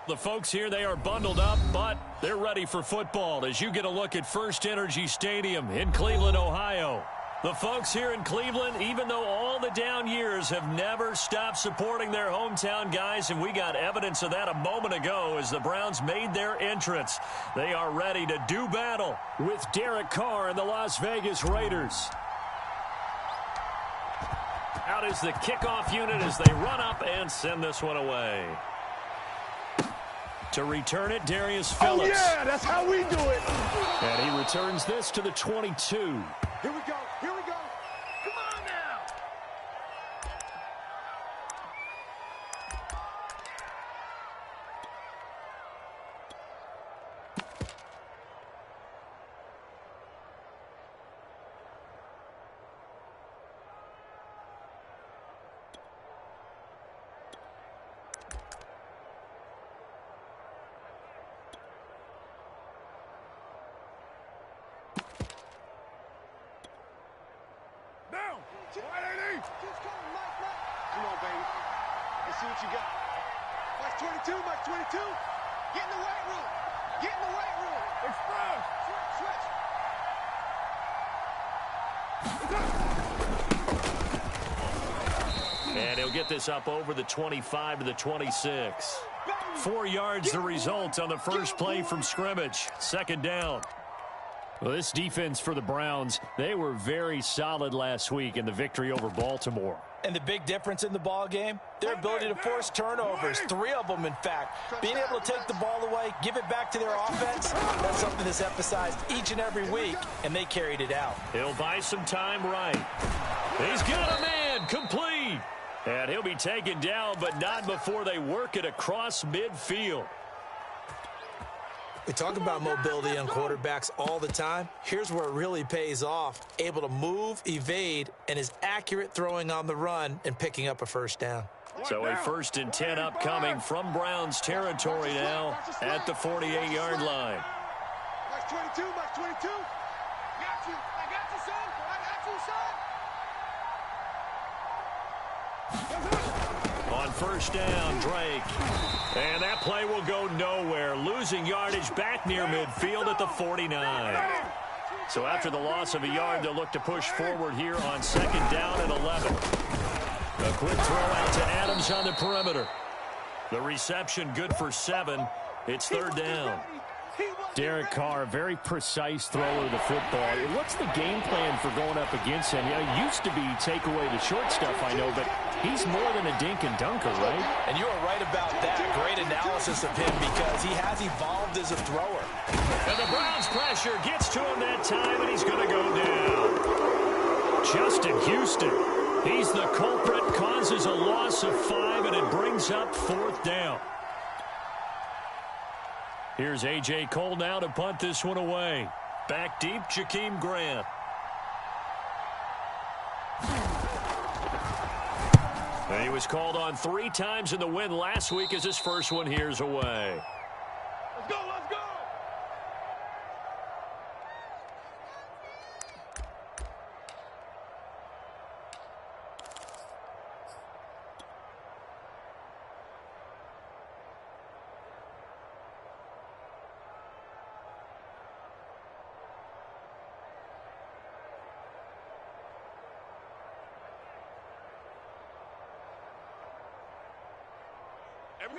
The folks here, they are bundled up, but they're ready for football as you get a look at First Energy Stadium in Cleveland, Ohio. The folks here in Cleveland, even though all the down years, have never stopped supporting their hometown guys, and we got evidence of that a moment ago as the Browns made their entrance. They are ready to do battle with Derek Carr and the Las Vegas Raiders. Out is the kickoff unit as they run up and send this one away. To return it, Darius Phillips. Oh, yeah, that's how we do it. And he returns this to the 22. Here we go. Here we go. Come on now. Come on, baby. Let's see what you got. March 22, March 22. Get in the weight room. Get in the weight room. Express. Switch. And he'll get this up over the 25 to the 26. 4 yards the result on the first play from scrimmage. Second down. Well, this defense for the Browns, they were very solid last week in the victory over Baltimore. And the big difference in the ball game, their ability to force turnovers, 3 of them, in fact. Being able to take the ball away, give it back to their offense, that's something that's emphasized each and every week, and they carried it out. He'll buy some time right. He's got a man, complete. And he'll be taken down, but not before they work it across midfield. We talk about mobility on quarterbacks all the time. Here's where it really pays off. Able to move, evade, and is accurate throwing on the run and picking up a first down. So a 1st and 10 upcoming from Browns territory now at the 48-yard line. March 22, March 22. Got you. I got you, son. I got you, son. On first down, Drake. And that play will go nowhere. Losing yardage back near midfield at the 49. So after the loss of a yard, they'll look to push forward here on 2nd down and 11. A quick throw out to Adams on the perimeter. The reception good for 7. It's 3rd down. Derek Carr, very precise thrower of the football. What's the game plan for going up against him? You know, it used to be take away the short stuff, I know, but he's more than a dink and dunker, right? And you are right about that. Great analysis of him because he has evolved as a thrower. And the Browns pressure gets to him that time, and he's going to go down. Justin Houston, he's the culprit, causes a loss of 5, and it brings up 4th down. Here's A.J. Cole now to punt this one away. Back deep, Jakeem Grant. And he was called on 3 times in the win last week as his first one here's away. Let's go, let's go.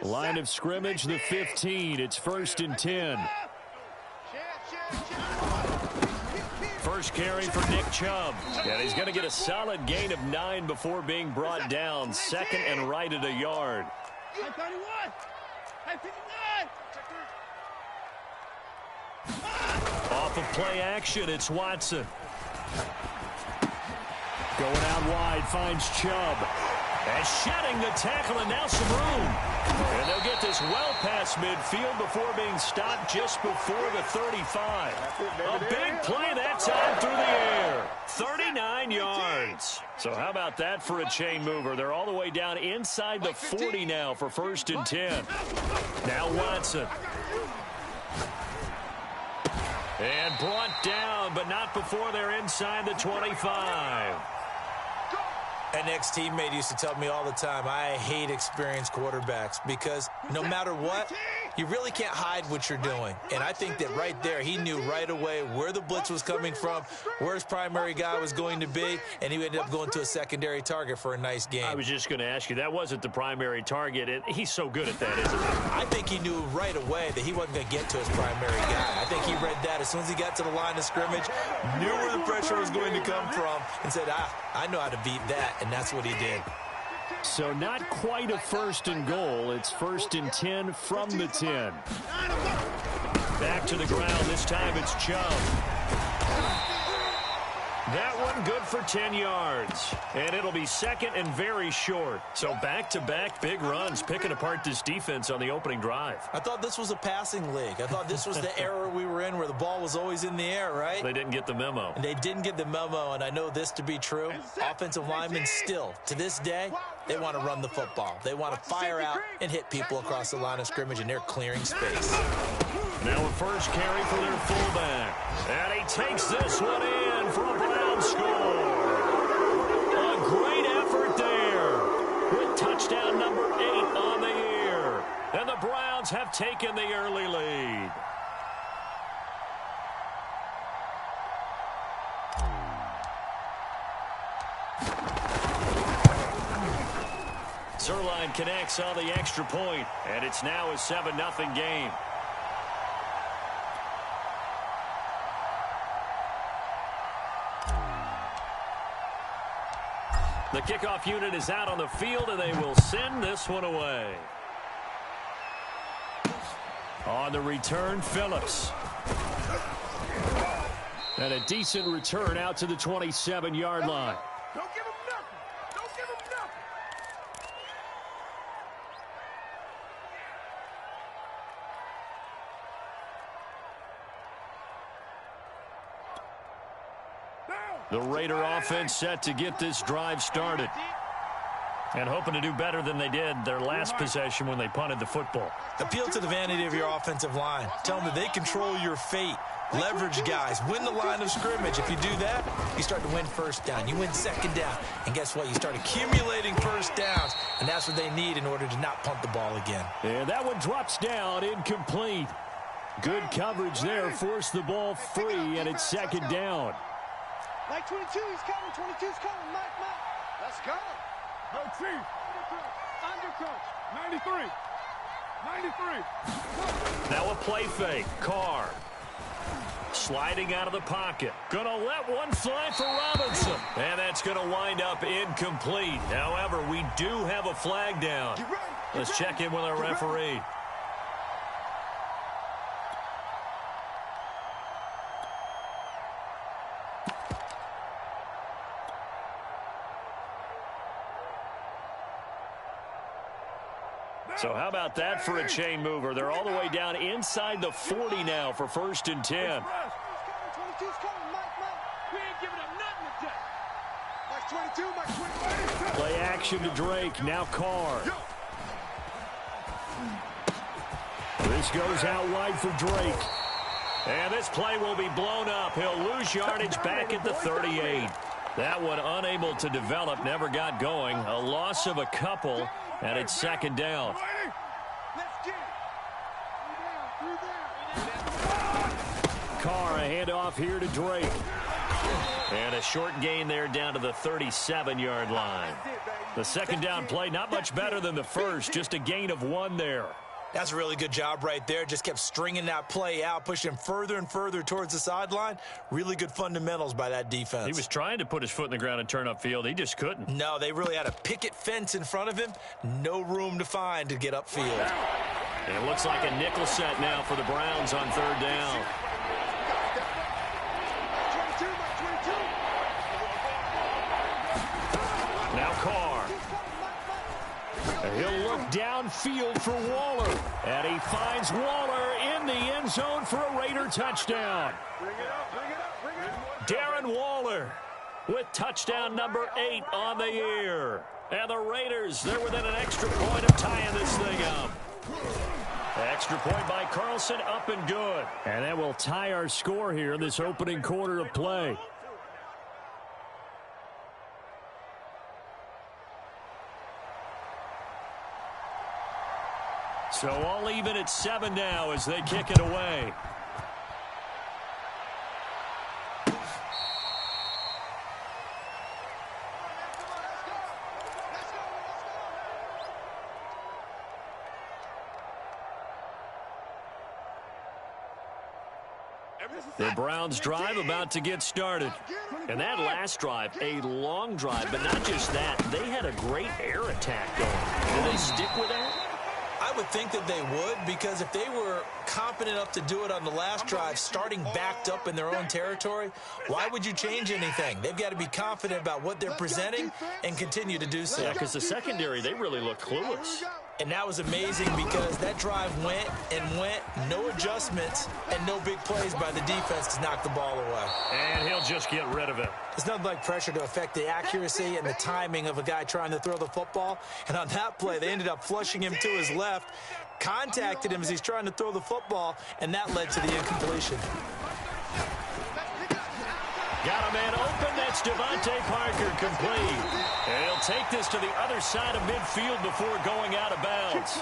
Line of scrimmage, the 15. It's 1st and 10. First carry for Nick Chubb. And he's going to get a solid gain of 9 before being brought down. 2nd and right at a yard. Off of play action, it's Watson. Going out wide, finds Chubb. And shedding the tackle, and now some room. And they'll get this well past midfield before being stopped just before the 35. A big play that time through the air. 39 yards. So how about that for a chain mover? They're all the way down inside the 40 now for 1st and 10. Now Watson. And brought down, but not before they're inside the 25. An ex-teammate used to tell me all the time, I hate experienced quarterbacks because no matter what, You really can't hide what you're doing. And I think that right there, he knew right away where the blitz was coming from, where his primary guy was going to be, and he ended up going to a secondary target for a nice game. I was just going to ask you, that wasn't the primary target. He's so good at that, isn't he? I think he knew right away that he wasn't going to get to his primary guy. I think he read that as soon as he got to the line of scrimmage, knew where the pressure was going to come from, and said, I know how to beat that, and that's what he did. So not quite a first and goal. It's 1st and 10 from the 10. Back to the ground. This time it's Chubb. That one good for 10 yards. And it'll be 2nd and very short. So back-to-back big runs, picking apart this defense on the opening drive. I thought this was a passing league. I thought this was the era we were in where the ball was always in the air, right? They didn't get the memo. And they didn't get the memo, and I know this to be true. Offensive linemen still, to this day, they want to run the football. They want to fire out and hit people across the line of scrimmage, and they're clearing space. Now a first carry for their fullback. And he takes this one in for a Brown score. A great effort there with touchdown number 8 on the year. And the Browns have taken the early lead. Zerline connects on the extra point, and it's now a 7-0 game. The kickoff unit is out on the field, and they will send this one away. On the return, Phillips. And a decent return out to the 27-yard line. Don't give him nothing. Don't give him nothing. The Raider offense set to get this drive started. And hoping to do better than they did their last possession when they punted the football. Appeal to the vanity of your offensive line. Tell them that they control your fate. Leverage guys. Win the line of scrimmage. If you do that, you start to win first down. You win second down. And guess what? You start accumulating first downs. And that's what they need in order to not punt the ball again. And that one drops down, incomplete. Good coverage there. Forced the ball free, and it's 2nd down. Mike 22, he's coming. 22's coming. Mike. Let's go. Go team. Undercoach. 93. 93. Now a play fake. Carr. Sliding out of the pocket. Gonna let one fly for Robinson. And that's gonna wind up incomplete. However, we do have a flag down. Let's check in with our referee. So how about that for a chain mover? They're all the way down inside the 40 now for 1st and 10. 22's coming. Mike. We ain't giving up nothing today. Mike's 22. Mike's 22. Play action to Drake. Now Carr. This goes out wide for Drake. And this play will be blown up. He'll lose yardage back at the 38. That one unable to develop, never got going. A loss of a couple, and it's 2nd down. Let's get it. Carr, a handoff here to Drake. And a short gain there down to the 37-yard line. The 2nd down play, not much better than the first, just a gain of 1 there. That's a really good job right there. Just kept stringing that play out, pushing further and further towards the sideline. Really good fundamentals by that defense. He was trying to put his foot in the ground and turn upfield. He just couldn't. No, they really had a picket fence in front of him. No room to find to get upfield. It looks like a nickel set now for the Browns on 3rd down. Now Carr. He'll look downfield for Waller. And he finds Waller in the end zone for a Raider touchdown. Darren Waller with touchdown number 8 on the year. And the Raiders, they're within an extra point of tying this thing up. Extra point by Carlson, up and good. And that will tie our score here in this opening quarter of play. So all even at 7 now as they kick it away. The Browns drive about to get started. And that last drive, a long drive, but not just that. They had a great air attack going. Do they stick with that? I would think that they would, because if they were confident enough to do it on the last drive, starting backed up in their own territory, why would you change anything? They've got to be confident about what they're presenting and continue to do so. Yeah, because the secondary, they really look clueless. And that was amazing because that drive went and went, no adjustments, and no big plays by the defense to knock the ball away. And he'll just get rid of it. There's nothing like pressure to affect the accuracy and the timing of a guy trying to throw the football. And on that play, they ended up flushing him to his left, contacted him as he's trying to throw the football, and that led to the incompletion. Got a man open. That's Devontae Parker complete. And he'll take this to the other side of midfield before going out of bounds.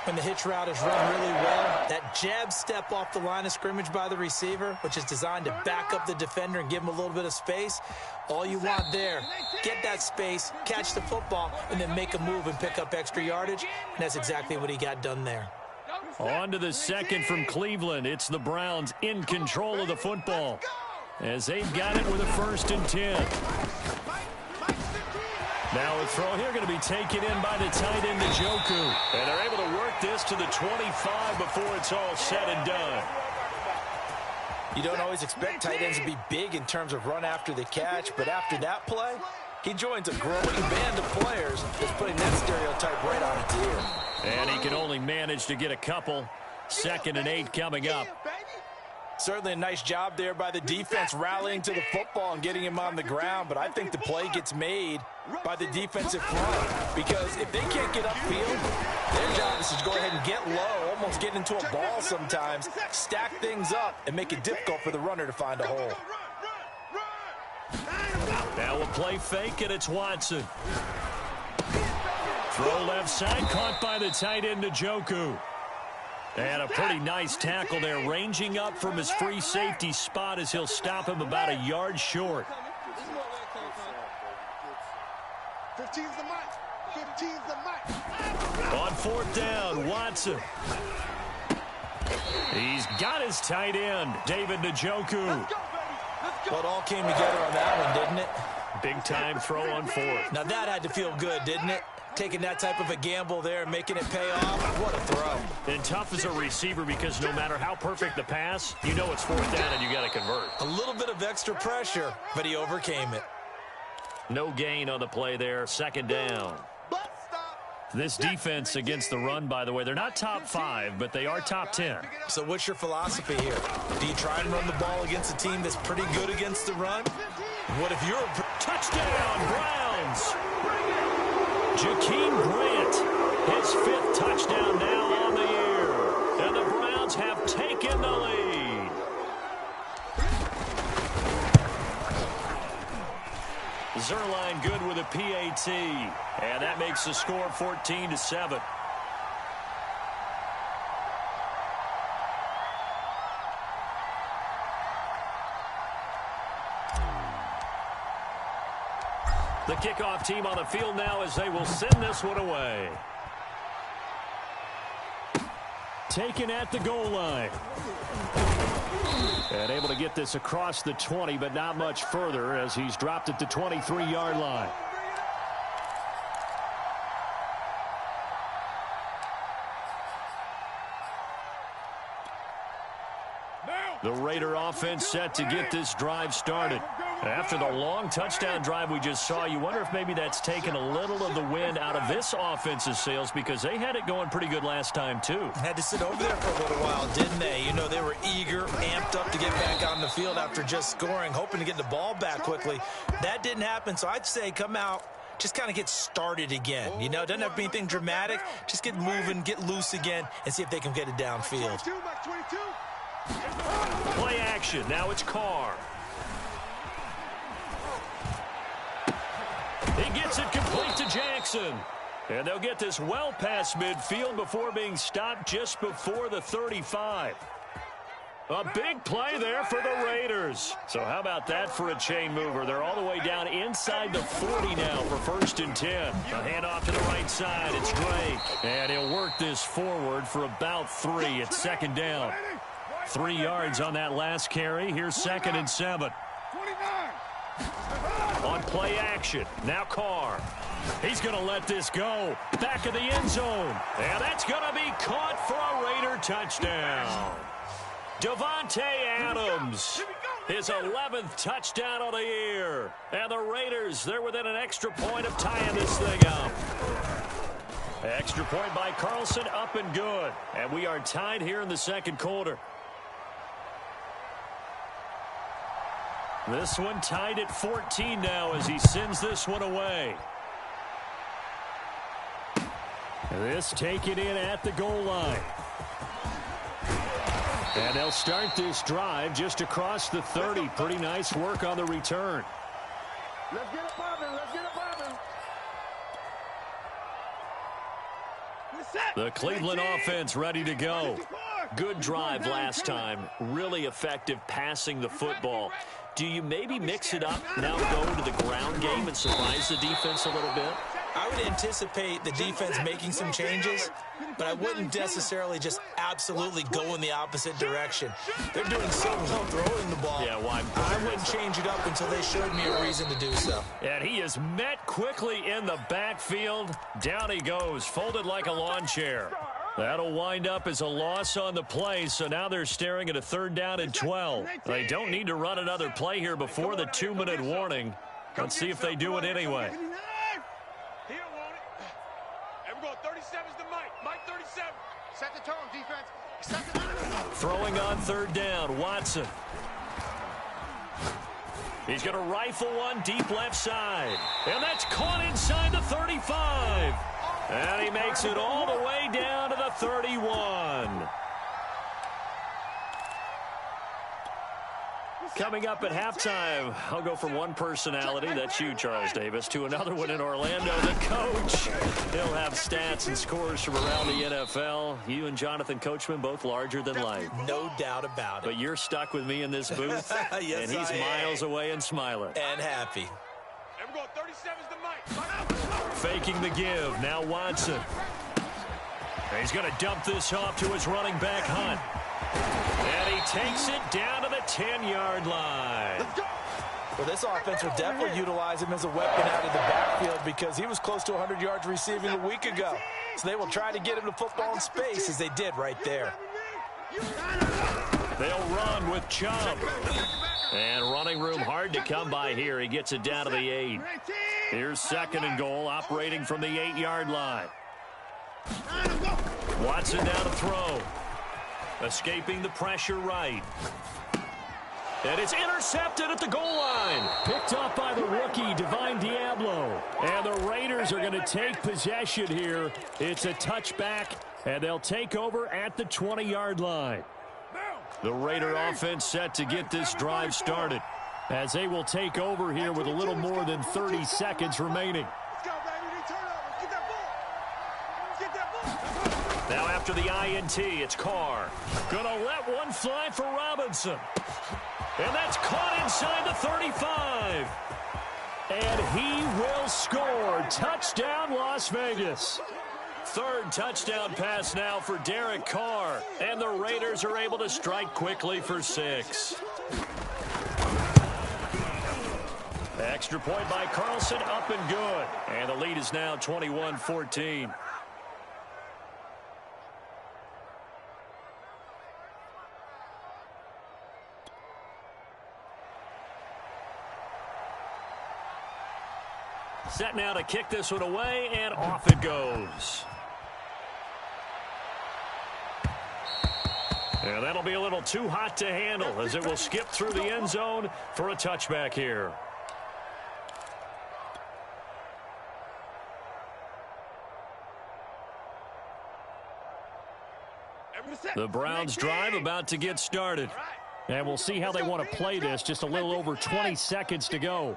When the hitch route is run really well, that jab step off the line of scrimmage by the receiver, which is designed to back up the defender and give him a little bit of space, all you want there, get that space, catch the football, and then make a move and pick up extra yardage. And that's exactly what he got done there. On to the second from Cleveland. It's the Browns in control of the football as they've got it with a 1st and 10. Now a throw here going to be taken in by the tight end, Njoku. And they're able to work this to the 25 before it's all said and done. You don't always expect tight ends to be big in terms of run after the catch, but after that play, he joins a growing band of players that's putting that stereotype right on its ear. And he can only manage to get a couple. 2nd and 8 coming up. Certainly a nice job there by the defense rallying to the football and getting him on the ground, but I think the play gets made by the defensive front because if they can't get upfield, their job is to go ahead and get low, almost get into a ball sometimes, stack things up, and make it difficult for the runner to find a hole. Now a play fake, and it's Watson. Throw left side, caught by the tight end, Njoku. And a pretty nice tackle there, ranging up from his free safety spot as he'll stop him about a yard short. 15's the mic. 15's the mic. On 4th down, Watson. He's got his tight end, David Njoku. Well, it all came together on that one, didn't it? Big time throw on 4th. Now that had to feel good, didn't it? Taking that type of a gamble there and making it pay off. What a throw. And tough as a receiver because no matter how perfect the pass, you know it's 4th down and you got to convert. A little bit of extra pressure, but he overcame it. No gain on the play there. 2nd down. This defense against the run, by the way, they're not top 5, but they are top 10. So what's your philosophy here? Do you try and run the ball against a team that's pretty good against the run? What if you're a touchdown, Browns? Jakeem Grant, his 5th touchdown now on the year. And the Browns have taken the lead. Zerline good with a PAT. And that makes the score 14-7. The kickoff team on the field now as they will send this one away. Taken at the goal line. And able to get this across the 20, but not much further as he's dropped at the 23-yard line. The Raider offense set to get this drive started. After the long touchdown drive we just saw, you wonder if maybe that's taken a little of the wind out of this offense's sails because they had it going pretty good last time, too. Had to sit over there for a little while, didn't they? You know, they were eager, amped up to get back on the field after just scoring, hoping to get the ball back quickly. That didn't happen, so I'd say come out, just kind of get started again. You know, doesn't have to be anything dramatic. Just get moving, get loose again, and see if they can get it downfield. Play action. Now it's Carr. He gets it complete to Jackson. And they'll get this well past midfield before being stopped just before the 35. A big play there for the Raiders. So how about that for a chain mover? They're all the way down inside the 40 now for 1st and 10. A handoff to the right side. It's Drake. And he'll work this forward for about 3. It's 2nd down. 3 yards on that last carry. Here's 2nd and 7. On play action. Now Carr. He's going to let this go. Back of the end zone. And that's going to be caught for a Raider touchdown. Devontae Adams, his 11th touchdown of the year. And the Raiders, they're within an extra point of tying this thing up. Extra point by Carlson, up and good. And we are tied here in the 2nd quarter. This one tied at 14 now as he sends this one away. This taken in at the goal line. And they'll start this drive just across the 30. Pretty nice work on the return. Let's get it popping. Let's get it popping. The Cleveland offense ready to go. Good drive last time. Really effective passing the football. Do you maybe mix it up, now go to the ground game and surprise the defense a little bit? I would anticipate the defense making some changes, but I wouldn't necessarily just absolutely go in the opposite direction. They're doing so well throwing the ball. Yeah, why? I wouldn't change it up until they showed me a reason to do so. And he is met quickly in the backfield. Down he goes, folded like a lawn chair. That'll wind up as a loss on the play, so now they're staring at a 3rd down and 12. They don't need to run another play here before the 2-minute warning. Let's see if they do it anyway. He don't want it. And we're going 37's to Mike. Mike 37. Set the tone, defense. Set the tone. Throwing on 3rd down, Watson. He's going to rifle one deep left side. And that's caught inside the 35. And he makes it all the way down to the 31. Coming up at halftime, I'll go from one personality, that's you, Charles Davis, to another one in Orlando, the coach. He'll have stats and scores from around the NFL. You and Jonathan Coachman, both larger than life. No doubt about it. But you're stuck with me in this booth, Yes, and he's miles away and smiling. And And happy. we're going 37's to Mike. Faking the give, now Watson. He's going to dump this off to his running back, Hunt. And he takes it down to the 10-yard line. Well, this offense will definitely utilize him as a weapon out of the backfield because he was close to 100 yards receiving a week ago. So they will try to get him the football in space as they did right there. They'll run with Chubb. And running room hard to come by here. He gets it down to the 8. Here's 2nd and goal, operating from the 8-yard line. Watson down to throw. Escaping the pressure right. And it's intercepted at the goal line. Picked up by the rookie, Divine Diablo. And the Raiders are going to take possession here. It's a touchback, and they'll take over at the 20-yard line. The Raider offense set to get this drive started as they will take over here with a little more than 30 seconds remaining. Let's go, baby. Turnovers. Get that ball. Get that ball. Now after the INT, it's Carr. Gonna let one fly for Robinson. And that's caught inside the 35. And he will score. Touchdown, Las Vegas. 3rd touchdown pass now for Derek Carr. And the Raiders are able to strike quickly for 6. Extra point by Carlson, up and good. And the lead is now 21-14. Set now to kick this one away, and off it goes. And that'll be a little too hot to handle as it will skip through the end zone for a touchback here. The Browns drive about to get started. And we'll see how they want to play this. Just a little over 20 seconds to go.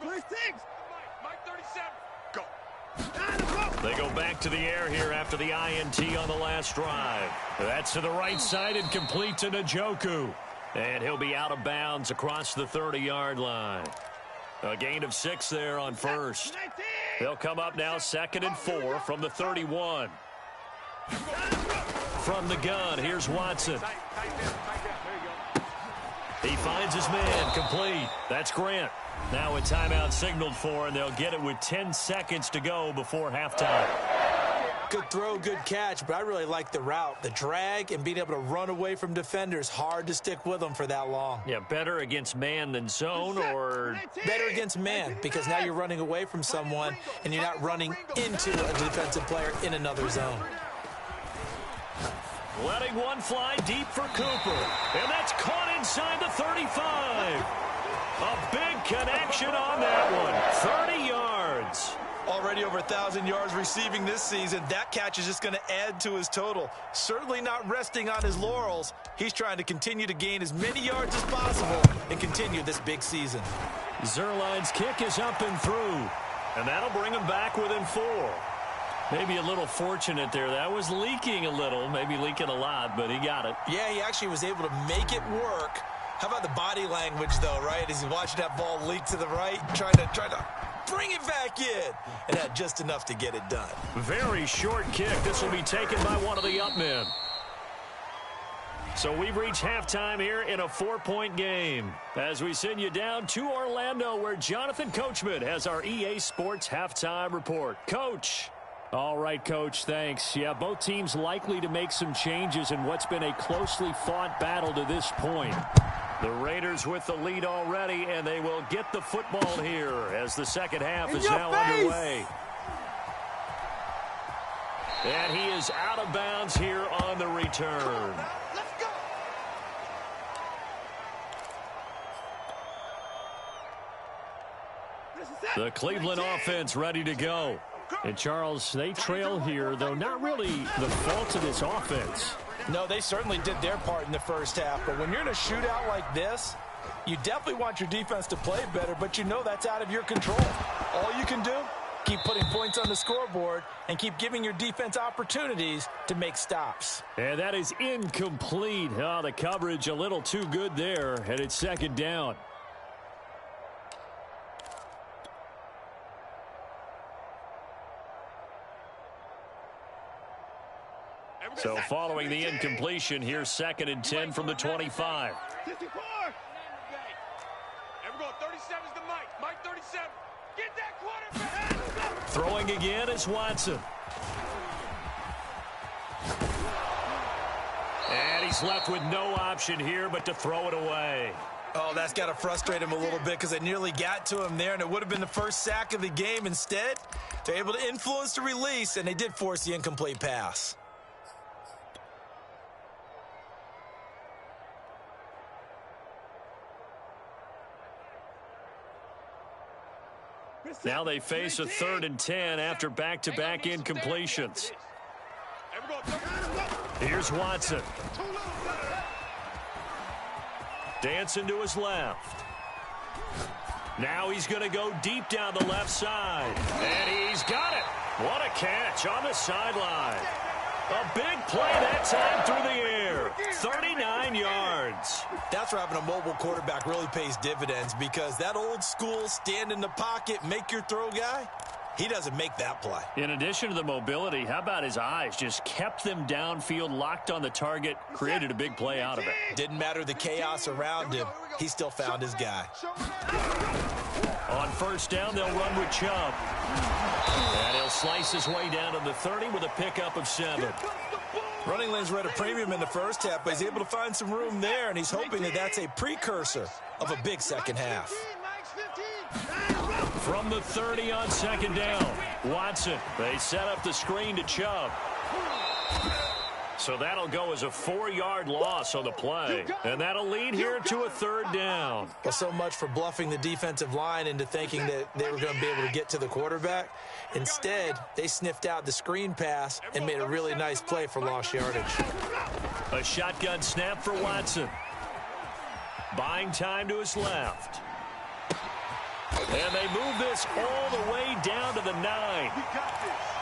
Mike 37. Go. They go back to the air here after the INT on the last drive. That's to the right side and complete to Njoku. And he'll be out of bounds across the 30-yard line. A gain of 6 there on first. They'll come up now 2nd and 4 from the 31. From the gun, here's Watson. He finds his man, complete. That's Grant. Now a timeout signaled for, and they'll get it with 10 seconds to go before halftime. Good throw, good catch, but I really like the route. The drag and being able to run away from defenders, hard to stick with them for that long. Yeah, better against man than zone, or? Better against man, because now you're running away from someone and you're not running into a defensive player in another zone. Letting one fly deep for Cooper. And that's caught inside the 35. A big connection on that one. 30 yards. Already over 1,000 yards receiving this season. That catch is just going to add to his total. Certainly not resting on his laurels. He's trying to continue to gain as many yards as possible and continue this big season. Zerline's kick is up and through. And that'll bring him back within 4. Maybe a little fortunate there. That was leaking a little, maybe leaking a lot, but he got it. Yeah, he actually was able to make it work. How about the body language, though, right? As he watched that ball leak to the right, trying to bring it back in, and had just enough to get it done. Very short kick. This will be taken by one of the up men. So we've reached halftime here in a 4-point game. As we send you down to Orlando, where Jonathan Coachman has our EA Sports halftime report. Coach. All right, Coach, thanks. Yeah, both teams likely to make some changes in what's been a closely fought battle to this point. The Raiders with the lead already, and they will get the football here as the second half is now underway. And he is out of bounds here on the return. The Cleveland offense ready to go. And, Charles, they trail here, though not really the fault of this offense. No, they certainly did their part in the first half. But when you're in a shootout like this, you definitely want your defense to play better, but you know that's out of your control. All you can do, keep putting points on the scoreboard and keep giving your defense opportunities to make stops. And that is incomplete. Oh, the coverage a little too good there, and it's second down. So following the incompletion, here's 2nd and 10 from the 25. 54. And we're going 37's the Mike. Mike 37. Get that quarterback. Throwing again is Watson. And he's left with no option here but to throw it away. Oh, that's got to frustrate him a little bit because it nearly got to him there, and it would have been the first sack of the game. Instead, they're able to influence the release, and they did force the incomplete pass. Now they face a 3rd and 10 after back-to-back incompletions. Here's Watson. Dancing to his left. Now he's going to go deep down the left side. And he's got it. What a catch on the sideline. A big play that time through the air. 39 yards. That's where having a mobile quarterback really pays dividends, because that old school stand in the pocket, make your throw guy, he doesn't make that play. In addition to the mobility, how about his eyes? Just kept them downfield, locked on the target, created a big play out of it. Didn't matter the chaos around him. He still found his guy. On first down, they'll run with Chubb. And he'll slice his way down to the 30 with a pickup of 7. Running lanes were at a premium in the first half, but he's able to find some room there, and he's hoping that that's a precursor of a big second half. From the 30 on second down, Watson. They set up the screen to Chubb. So that'll go as a 4-yard loss on the play. And that'll lead here to a 3rd down. Well, so much for bluffing the defensive line into thinking that they were going to be able to get to the quarterback. Instead, they sniffed out the screen pass and made a really nice play for lost yardage. A shotgun snap for Watson. Buying time to his left. And they move this all the way down to the 9.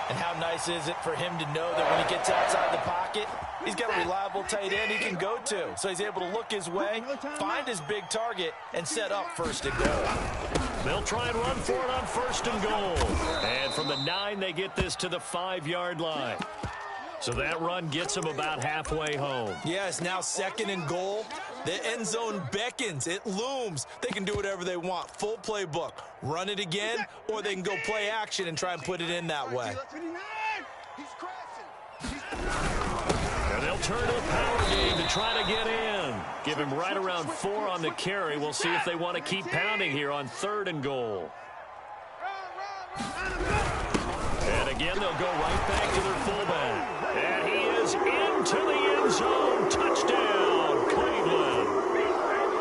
And how nice is it for him to know that when he gets outside the pocket, he's got a reliable tight end he can go to. So he's able to look his way, find his big target, and set up first and goal. They'll try and run for it on first and goal. And from the 9, they get this to the 5-yard line. So that run gets them about halfway home. Yeah, it's now second and goal. The end zone beckons. It looms. They can do whatever they want. Full playbook. Run it again, or they can go play action and try and put it in that way. And they'll turn to the power game to try to get in. Give him right around 4 on the carry. We'll see if they want to keep pounding here on 3rd and goal. And again, they'll go right back to their fullback. And he is into the end zone. Touchdown, Cleveland.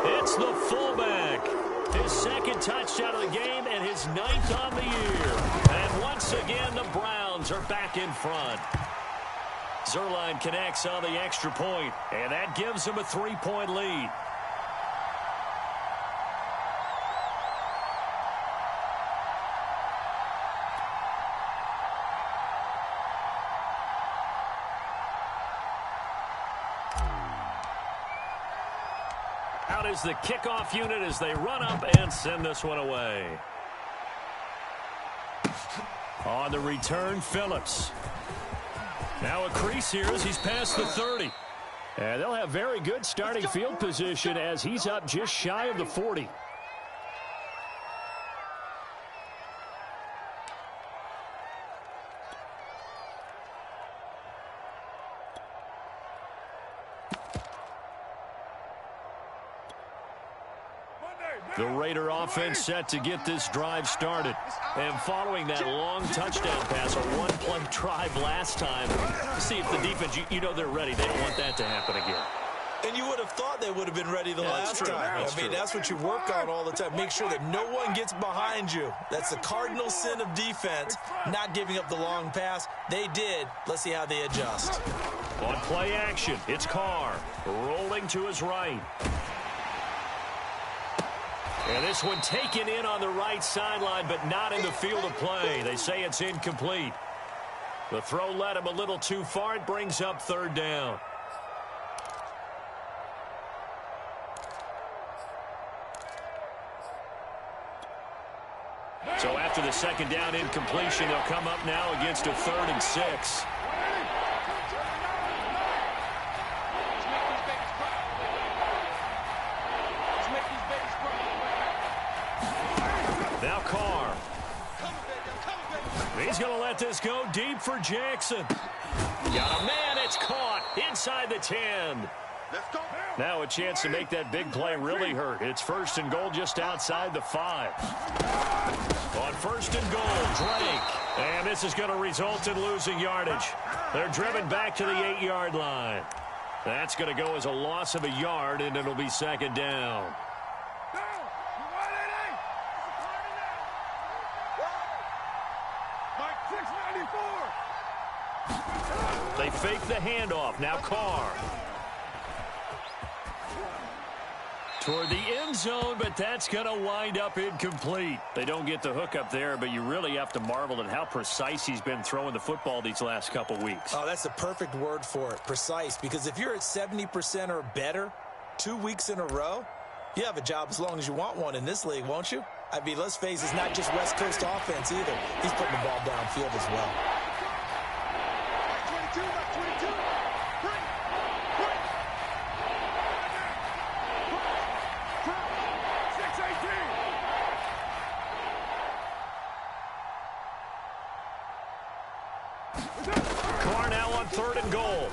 It's the fullback. His 2nd touchdown of the game and his 9th on the year. And once again, the Browns are back in front. Zerline connects on the extra point, and that gives him a 3-point lead. Out is the kickoff unit as they run up and send this one away. On the return, Phillips. Now a crease here as he's past the 30. And they'll have very good starting field position as he's up just shy of the 40. The Raider offense set to get this drive started. And following that long touchdown pass, a one-play drive last time, see if the defense, you know they're ready. They don't want that to happen again. And you would have thought they would have been ready the last time. That's what you work on all the time. Make sure that no one gets behind you. That's the cardinal sin of defense, not giving up the long pass. They did. Let's see how they adjust. On play action, it's Carr rolling to his right. And this one taken in on the right sideline, but not in the field of play. They say it's incomplete. The throw led him a little too far. It brings up 3rd down. So after the 2nd down incompletion, they'll come up now against a 3rd and 6. Now Carr. He's going to let this go deep for Jackson. Got a man. It's caught inside the 10. Now a chance to make that big play really hurt. It's 1st and goal just outside the 5. On 1st and goal, Drake. And this is going to result in losing yardage. They're driven back to the 8-yard line. That's going to go as a loss of a yard, and it'll be 2nd down. They fake the handoff. Now Carr. Toward the end zone, but that's going to wind up incomplete. They don't get the hook up there, but you really have to marvel at how precise he's been throwing the football these last couple weeks. Oh, that's the perfect word for it, precise, because if you're at 70% or better 2 weeks in a row, you have a job as long as you want one in this league, won't you? I mean, let's face it, it's not just West Coast offense either. He's putting the ball downfield as well. Carr now on 3rd and goal.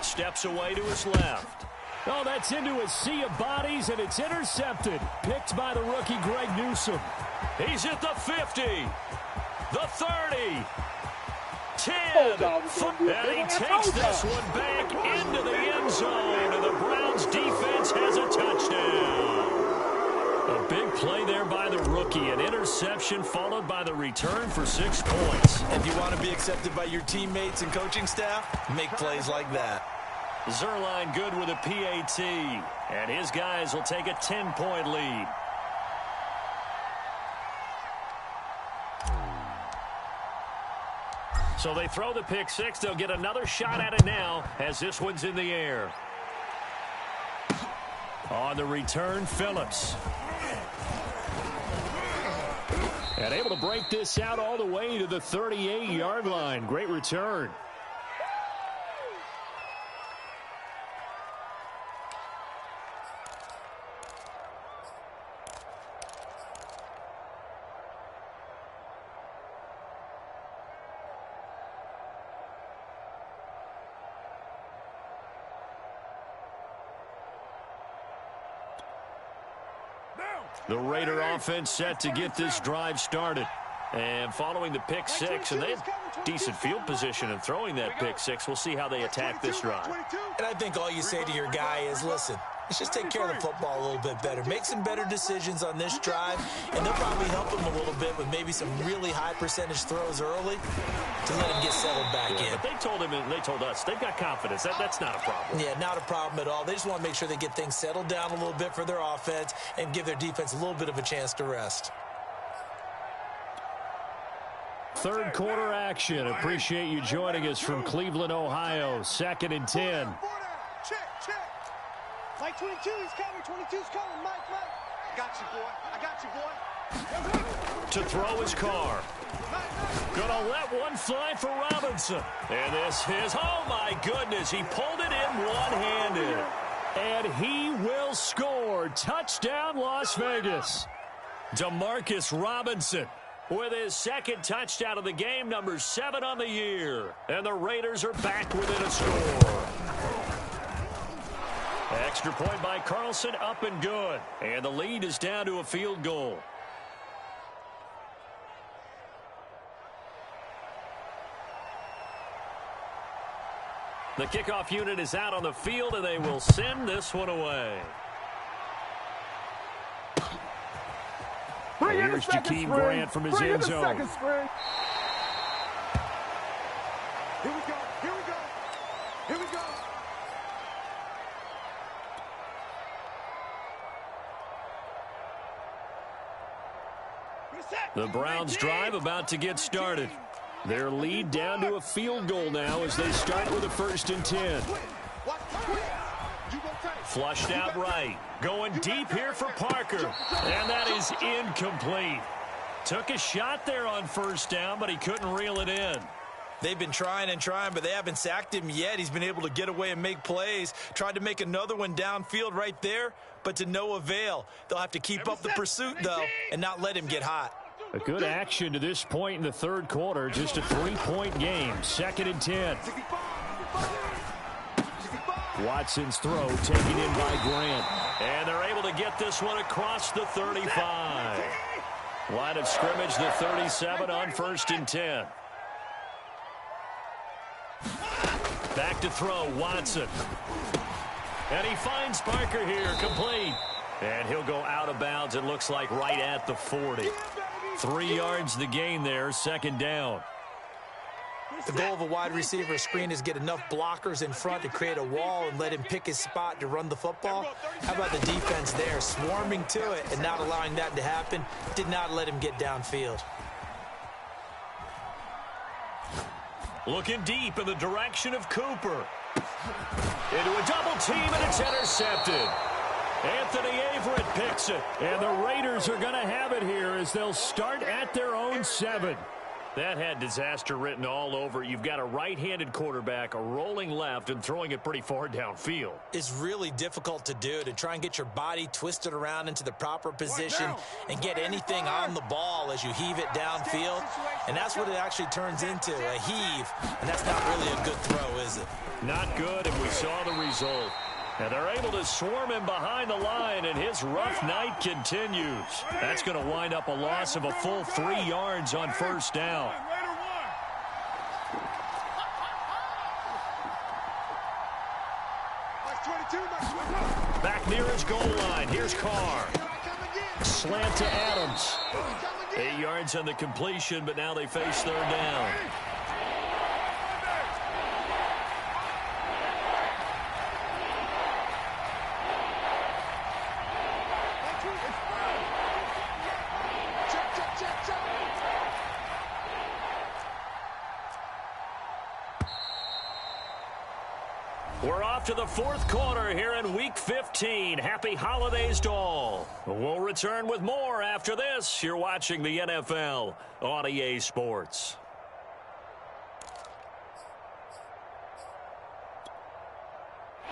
Steps away to his left. Oh, that's into a sea of bodies, and it's intercepted. Picked by the rookie, Greg Newsome. He's at the 50, the 30, 10, and he takes this one back into the end zone, and the Browns defense has a touchdown. A big play there by the rookie. An interception followed by the return for 6 points. If you want to be accepted by your teammates and coaching staff, make plays like that. Zerline good with a PAT, and his guys will take a 10-point lead. So they throw the pick six. They'll get another shot at it now as this one's in the air. On the return, Phillips. And able to break this out all the way to the 38-yard line. Great return. The Raider offense set to get this drive started. And following the pick six, and they have decent field position in throwing that pick six. We'll see how they attack this drive. And I think all you say to your guy is, listen, let's just take care of the football a little bit better. Make some better decisions on this drive, and they'll probably help him a little bit with maybe some really high percentage throws early to let him get settled back in. But they told him and they told us they've got confidence. That's not a problem. Yeah, not a problem at all. They just want to make sure they get things settled down a little bit for their offense and give their defense a little bit of a chance to rest. Third quarter action. Appreciate you joining us from Cleveland, Ohio. 2nd and 10. Check. Mike 22, he's coming. 22's coming. Mike. I got you, boy. To throw his car. Gonna let one fly for Robinson. And this is, oh my goodness, he pulled it in one-handed. And he will score. Touchdown, Las Vegas. Demarcus Robinson with his second touchdown of the game, number 7 on the year. And the Raiders are back within a score. Extra point by Carlson, up and good. And the lead is down to a field goal. The kickoff unit is out on the field, and they will send this one away. Here's Jakeem Grant from his end zone. Here we go. The Browns drive about to get started. Their lead down to a field goal now as they start with a 1st and 10. Flushed out right. Going deep here for Parker. And that is incomplete. Took a shot there on 1st down, but he couldn't reel it in. They've been trying, but they haven't sacked him yet. He's been able to get away and make plays. Tried to make another one downfield right there, but to no avail. They'll have to keep up the pursuit, though, and not let him get hot. A good action to this point in the 3rd quarter. Just a 3-point game. 2nd and 10. Watson's throw taken in by Grant. And they're able to get this one across the 35. Line of scrimmage, the 37 on 1st and 10. Back to throw, Watson. And he finds Parker here, complete. And he'll go out of bounds, it looks like right at the 40. 3 yards the gain there, 2nd down. The goal of a wide receiver screen is get enough blockers in front to create a wall and let him pick his spot to run the football. How about the defense there, swarming to it and not allowing that to happen? Did not let him get downfield. Looking deep in the direction of Cooper. Into a double team, and it's intercepted. Anthony Averett picks it, and the Raiders are going to have it here as they'll start at their own 7. That had disaster written all over. You've got a right-handed quarterback, a rolling left, and throwing it pretty far downfield. It's really difficult to do, to try and get your body twisted around into the proper position and get anything on the ball as you heave it downfield. And that's what it actually turns into, a heave. And that's not really a good throw, is it? Not good, and we saw the result. And they're able to swarm him behind the line, and his rough night continues. That's going to wind up a loss of a full 3 yards on 1st down. Back near his goal line. Here's Carr. Slant to Adams. 8 yards on the completion, but now they face 3rd down. to the fourth quarter here in Week 15. Happy holidays to all. We'll return with more after this. You're watching the NFL on EA Sports.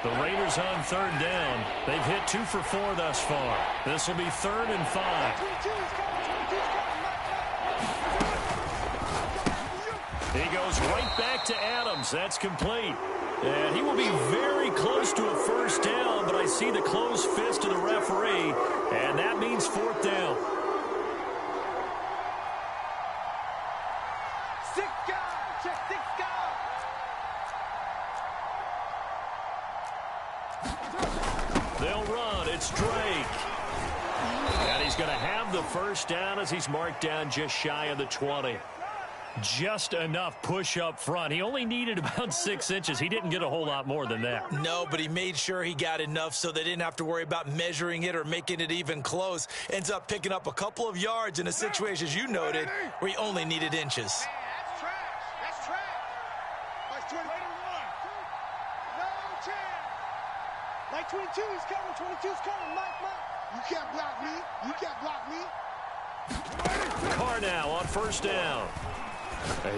The Raiders on third down. They've hit 2 for 4 thus far. This will be 3rd and 5. He goes right back to Adams. That's complete. And he will be very close to a first down, but I see the closed fist of the referee, and that means 4th down. 6 guys. Check 6 guys. They'll run. It's Drake. And he's going to have the first down as he's marked down just shy of the 20. Just enough push up front. He only needed about 6 inches. He didn't get a whole lot more than that. No, but he made sure he got enough so they didn't have to worry about measuring it or making it even close. Ends up picking up a couple of yards in a situation, as you noted, where he only needed inches. That's trash. That's trash. Like 21. No chance. Like 22, he's coming. 22's coming. Mike. You can't block me. You can't block me. Carr now on first down.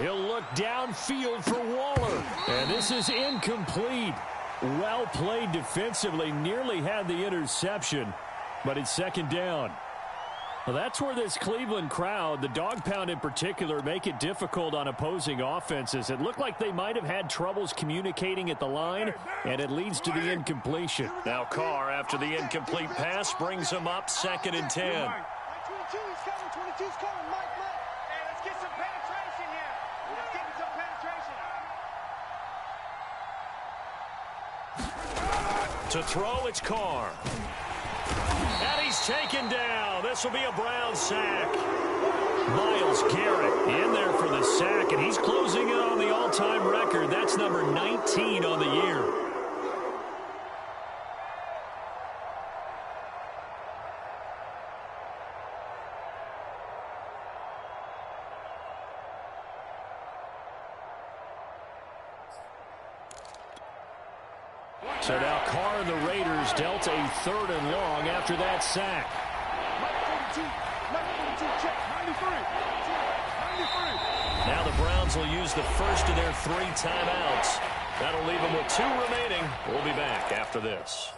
He'll look downfield for Waller. And this is incomplete. Well played defensively. Nearly had the interception, but it's 2nd down. Well, that's where this Cleveland crowd, the dog pound in particular, make it difficult on opposing offenses. It looked like they might have had troubles communicating at the line, and it leads to the incompletion. Now Carr, after the incomplete pass, brings him up 2nd and 10. 22's coming. 22's coming. Mike. Hey, let's get some penetration here. Let's get some penetration. To throw, it's Carr. And he's taken down. This will be a Brown sack. Myles Garrett in there for the sack, and he's closing in on the all-time record. That's number 19 on the year. So now Carr and the Raiders dealt a 3rd and long after that sack. Now the Browns will use the first of their 3 timeouts. That'll leave them with 2 remaining. We'll be back after this.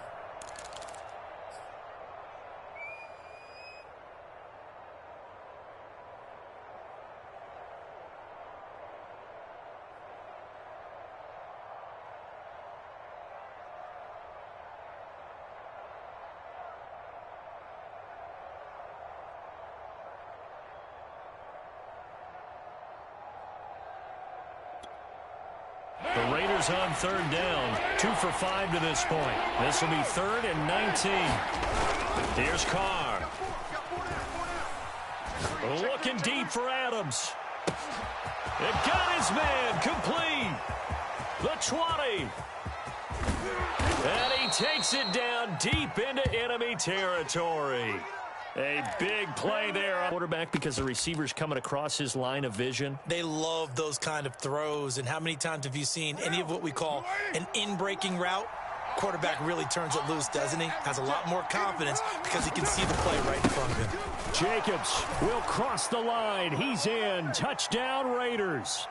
The Raiders on 3rd down. 2 for 5 to this point. This will be 3rd and 19. Here's Carr. Looking deep for Adams. It got his man complete. The 20. And he takes it down deep into enemy territory. A big play there. Quarterback, because the receiver's coming across his line of vision. They love those kind of throws. And how many times have you seen any of what we call an in-breaking route? Quarterback really turns it loose, doesn't he? Has a lot more confidence because he can see the play right in front of him. Jacobs will cross the line. He's in. Touchdown, Raiders.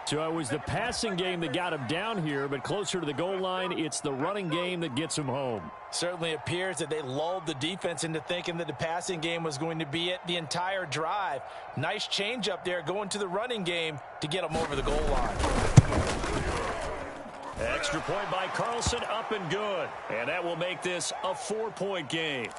So it was the passing game that got him down here, but closer to the goal line, it's the running game that gets him home. Certainly appears that they lulled the defense into thinking that the passing game was going to be it the entire drive. Nice change up there going to the running game to get him over the goal line. Extra point by Carlson, up and good. And that will make this a 4-point game.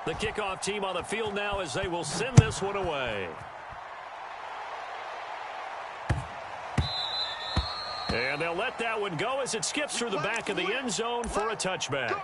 The kickoff team on the field now as they will send this one away. And they'll let that one go as it skips through the back of the end zone for a touchback.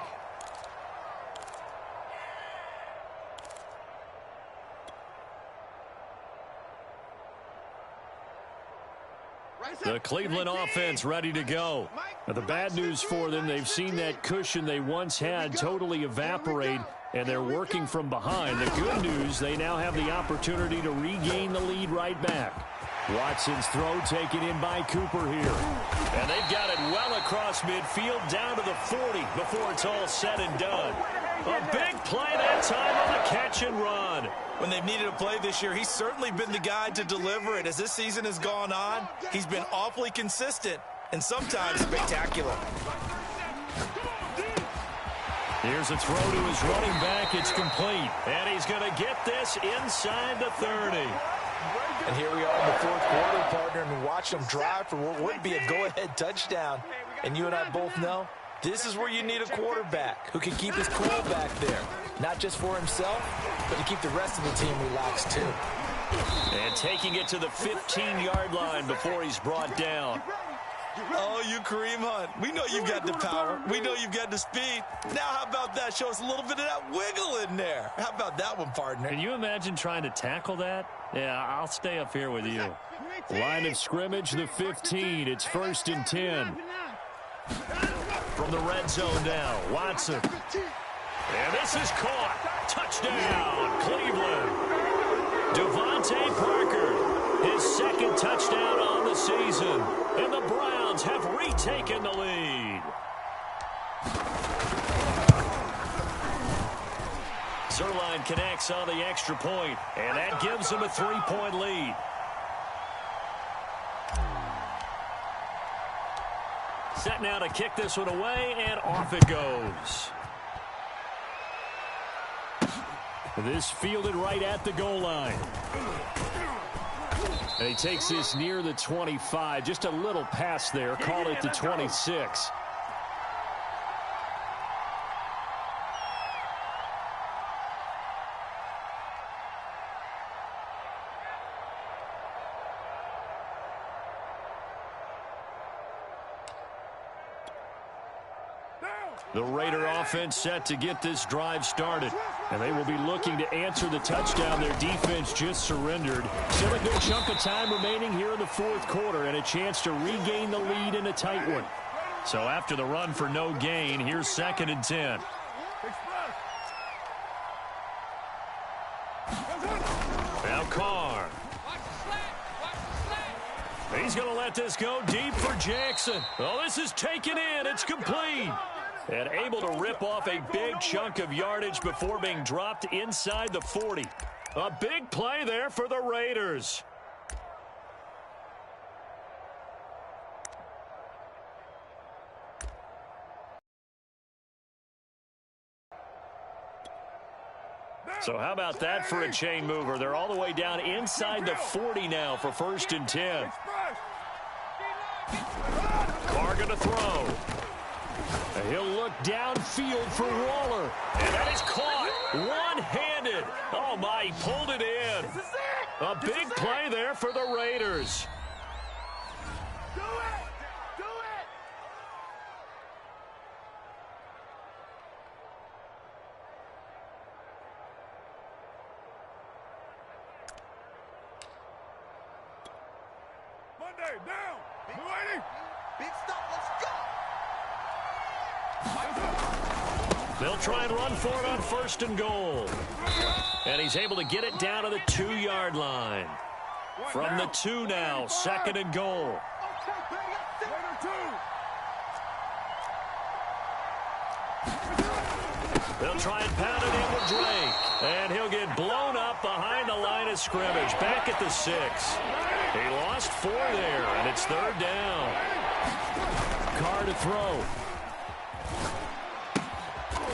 The Cleveland offense ready to go. Now, the bad news for them, they've seen that cushion they once had totally evaporate and they're working from behind. The good news, they now have the opportunity to regain the lead right back. Watson's throw taken in by Cooper here. And they've got it well across midfield down to the 40 before it's all said and done. A big play that time on the catch and run. When they've needed a play this year, he's certainly been the guy to deliver it. As this season has gone on, he's been awfully consistent and sometimes spectacular. Here's a throw to his running back. It's complete. And he's going to get this inside the 30. And here we are in the fourth quarter, partner, and watch them drive for what would be a go-ahead touchdown. And you and I both know this is where you need a quarterback who can keep his cool back there. Not just for himself, but to keep the rest of the team relaxed too. And taking it to the 15-yard line before he's brought down. Oh, you Kareem Hunt. We know you've got the power. We know you've got the speed. Now how about that? Show us a little bit of that wiggle in there. How about that one, partner? Can you imagine trying to tackle that? Yeah, I'll stay up here with you. Line of scrimmage, the 15. It's 1st and 10. From the red zone now, Watson. And this is caught. Touchdown, Cleveland. Devontae Parker, his second touchdown on the season. And the Browns have retaken the lead. Zerline connects on the extra point, and that gives him a 3-point lead. Set now to kick this one away, and off it goes. This fielded right at the goal line. And he takes this near the 25. Just a little pass there. Call it the 26. The Raider offense set to get this drive started. And they will be looking to answer the touchdown their defense just surrendered. Still a good chunk of time remaining here in the fourth quarter and a chance to regain the lead in a tight one. So after the run for no gain, here's 2nd and 10. Now Carr. He's going to let this go deep for Jackson. Oh, this is taken in. It's complete. And able to rip off a big chunk of yardage before being dropped inside the 40. A big play there for the Raiders. So how about that for a chain mover? They're all the way down inside the 40 now for 1st and 10. Carr going to throw. He'll look downfield for Waller. And that is caught one-handed. Oh, my, he pulled it in. A big play there for the Raiders. Do it! Do it! Monday, down! Lady! Big stop, let's go! They'll try and run for it on 1st and goal. And he's able to get it down to the 2-yard line. From the 2 now, 2nd and goal. They'll try and pound it in with Drake. And he'll get blown up behind the line of scrimmage. Back at the 6. He lost 4 there, and it's 3rd down. Carr to throw.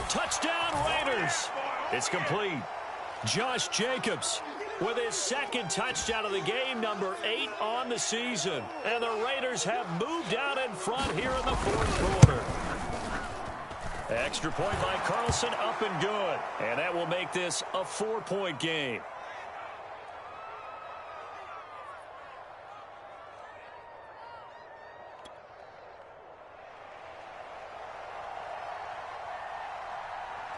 Touchdown, Raiders. It's complete. Josh Jacobs with his 2nd touchdown of the game, number 8 on the season. And the Raiders have moved out in front here in the 4th quarter. Extra point by Carlson, up and good. And that will make this a 4-point game.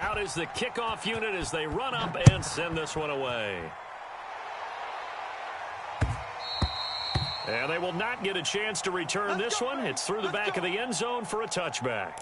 Out is the kickoff unit as they run up and send this one away. And they will not get a chance to return this one. It's through the back of the end zone for a touchback.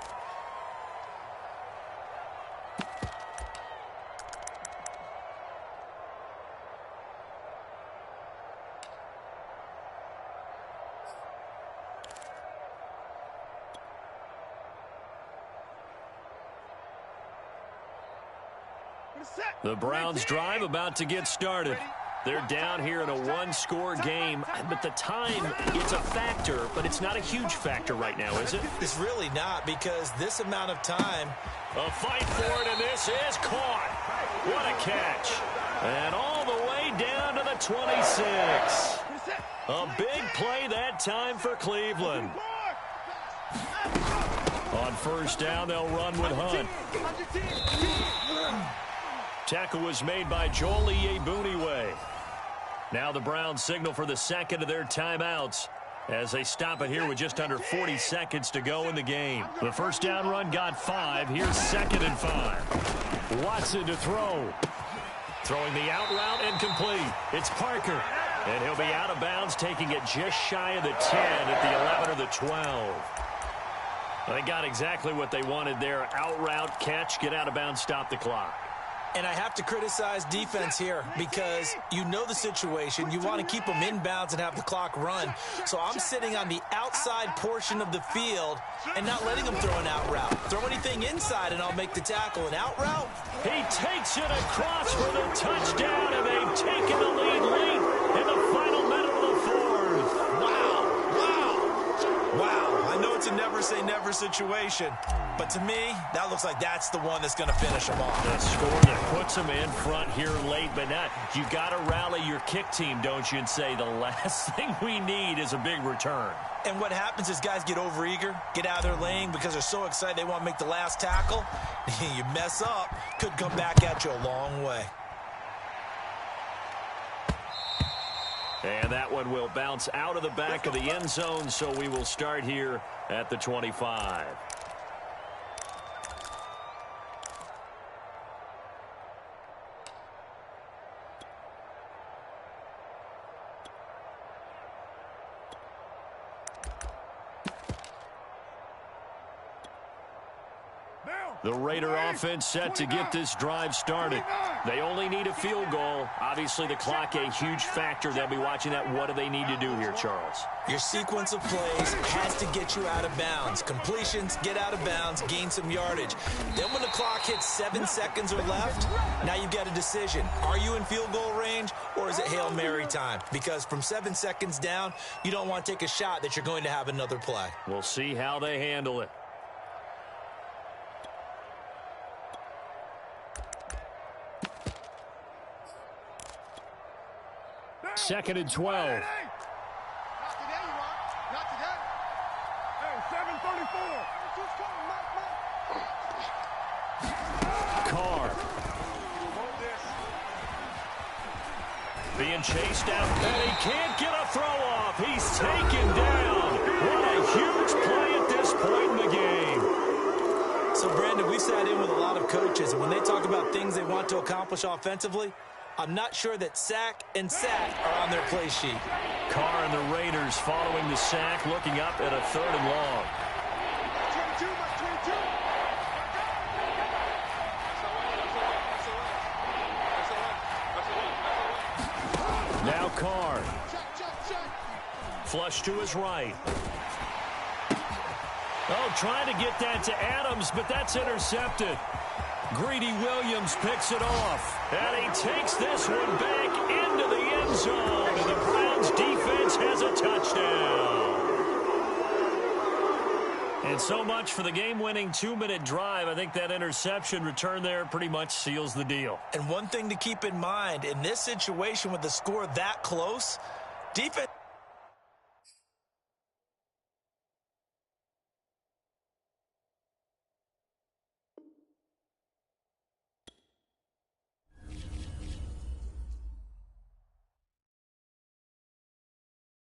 The Browns drive about to get started. They're down here in a one-score game, but the time, it's a factor, but it's not a huge factor right now, is it? It's really not, because this amount of time. A fight for it, and this is caught. What a catch. And all the way down to the 26. A big play that time for Cleveland. On first down, they'll run with Hunt. Tackle was made by Joel Iyiegbuniwe. Now the Browns signal for the second of their timeouts as they stop it here with just under 40 seconds to go in the game. The first down run got 5. Here's 2nd and 5. Watson to throw. Throwing the out route and complete. It's Parker. And he'll be out of bounds, taking it just shy of the 10 at the 11 or the 12. They got exactly what they wanted there. Out route, catch, get out of bounds, stop the clock. And I have to criticize defense here because you know the situation. You want to keep them in bounds and have the clock run. So I'm sitting on the outside portion of the field and not letting them throw an out route. Throw anything inside and I'll make the tackle. An out route? He takes it across for the touchdown, and they've taken the lead late in the final minute of the 4th. Wow, I know it's a never-say-never situation, but to me, that looks like that's the one that's going to finish them off. The score that puts them in front here late, but not. You got to rally your kick team, don't you, and say the last thing we need is a big return. And what happens is guys get overeager, get out of their lane because they're so excited they want to make the last tackle. You mess up, could come back at you a long way. And that one will bounce out of the back of the end zone, so we will start here at the 25. The Raider offense set to get this drive started. They only need a field goal. Obviously, the clock a huge factor. They'll be watching that. What do they need to do here, Charles? Your sequence of plays has to get you out of bounds. Completions, get out of bounds, gain some yardage. Then when the clock hits 7 seconds or left, now you've got a decision. Are you in field goal range or is it Hail Mary time? Because from 7 seconds down, you don't want to take a shot that you're going to have another play. We'll see how they handle it. Second and 12. Not today, you are. Not today. Hey, 7:34. Carr. Being chased out, and he can't get a throw off. He's taken down. What a huge play at this point in the game. So, Brandon, we sat in with a lot of coaches, and when they talk about things they want to accomplish offensively, I'm not sure that sack and sack are on their play sheet. Carr and the Raiders following the sack, looking up at a 3rd and long. 22. Now Carr. Flush to his right. Oh, trying to get that to Adams, but that's intercepted. Greedy Williams picks it off, and he takes this one back into the end zone, and the Browns defense has a touchdown. And so much for the game-winning 2-minute drive. I think that interception return there pretty much seals the deal. And one thing to keep in mind, in this situation with the score that close, defense